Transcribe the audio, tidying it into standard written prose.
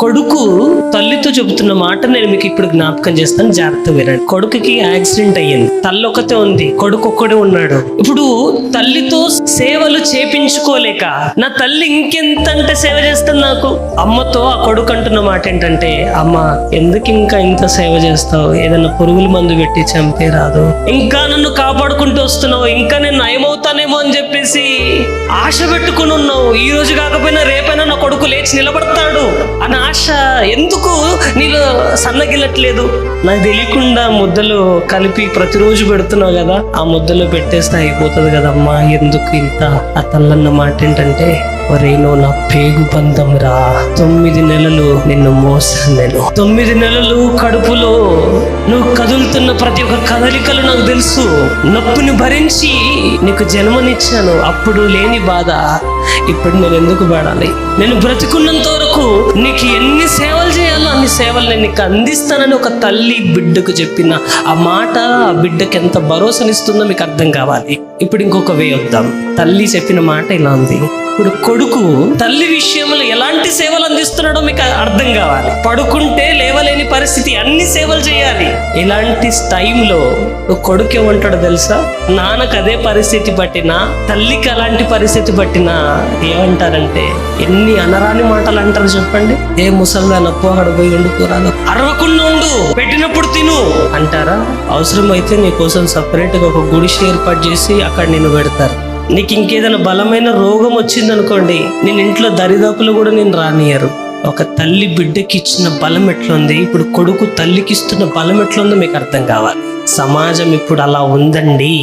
కొడుకు తల్లితో చెబుతున్న మాట నేను మీకు ఇప్పుడు జ్ఞాపకం చేస్తాను, జాగ్రత్త వినండి. కొడుకుకి యాక్సిడెంట్ అయ్యింది, తల్లి ఒకతే ఉంది, కొడుకు ఒక్కడే ఉన్నాడు. ఇప్పుడు తల్లితో సేవలు చేపించుకోలేక నా తల్లి ఇంకెంతంటే సేవ చేస్తుంది నాకు. అమ్మతో ఆ కొడుకు అంటున్న మాట ఏంటంటే, అమ్మ ఎందుకు ఇంకా ఇంత సేవ చేస్తావు, ఏదైనా పురుగుల మందు పెట్టి చంపే రాదు, ఇంకా నన్ను కాపాడుకుంటూ వస్తున్నావు, ఇంకా నేను నయమవుతానేమో అని చెప్పేసి ఆశ పెట్టుకుని ఉన్నావు. ఈ రోజు కాకపోయినా రేపైనా నా కొడుకు లేచి నిలబడతాడు అని ఆశ ఎందుకు నీలో సన్నగిల్లట్లేదు? నాకు తెలియకుండా ముద్దలు కలిపి ప్రతిరోజు పెడుతున్నావు కదా, ఆ ముద్దలో పెట్టేస్తే అయిపోతుంది కదమ్మా, ఎందుకు ఇంత? ఆ తల్లన్న మాట ఏంటంటే, ఒరే నువ్వు నా పేగు బంధం రా, 9 నెలలు నిన్ను మోసాను నేను, 9 నెలలు కడుపులో నువ్వు కదులుతున్న ప్రతి ఒక్క కదలికలు నాకు తెలుసు, నొప్పిని భరించి నీకు జన్మనిచ్చాను, అప్పుడు లేని బాధ ఇప్పుడు నేను ఎందుకు పడాలి? నేను బ్రతికున్నంత వరకు నీకు ఎన్ని సేవలు చేయాలో అన్ని సేవలు నేను నీకు అందిస్తానని ఒక తల్లి బిడ్డకు చెప్పిన ఆ మాట ఆ బిడ్డకి ఎంత భరోసానిస్తుందో మీకు అర్థం కావాలి. ఇప్పుడు ఇంకొక వే వద్దాం. తల్లి చెప్పిన మాట ఇలా ఉంది, ఇప్పుడు కొడుకు తల్లి విషయంలో ఎలాంటి సేవలు అందిస్తున్నాడో మీకు అర్థం కావాలి. పడుకుంటే లేవలేని పరిస్థితి, అన్ని సేవలు చేయాలి. ఇలాంటి టైంలో కొడుకు ఏమంటాడో తెలుసా? నాన్నకు అదే పరిస్థితి పట్టినా, తల్లికి అలాంటి పరిస్థితి పట్టినా ఏమంటారంటే, ఎన్ని అనరాని మాటలు అంటారు చెప్పండి. ఏ ముసల్దాన పోహడ పోయి వండుకోరాదు, అరవకుండా ఉండు, పెట్టినప్పుడు తిను అంటారా? అవసరమైతే నీ కోసం సపరేట్గా ఒక గుడిసె ఏర్పాటు చేసి అక్కడ నిన్ను పెడతారు. నీకు ఇంకేదైనా బలమైన రోగం వచ్చిందనుకోండి, నేను ఇంట్లో దరిదాపులు కూడా నేను రానియరు. ఒక తల్లి బిడ్డకి ఇచ్చిన బలం ఎట్లుంది, ఇప్పుడు కొడుకు తల్లికి ఇస్తున్న బలం ఎట్లుందో మీకు అర్థం కావాలి. సమాజం ఇప్పుడు అలా ఉందండి.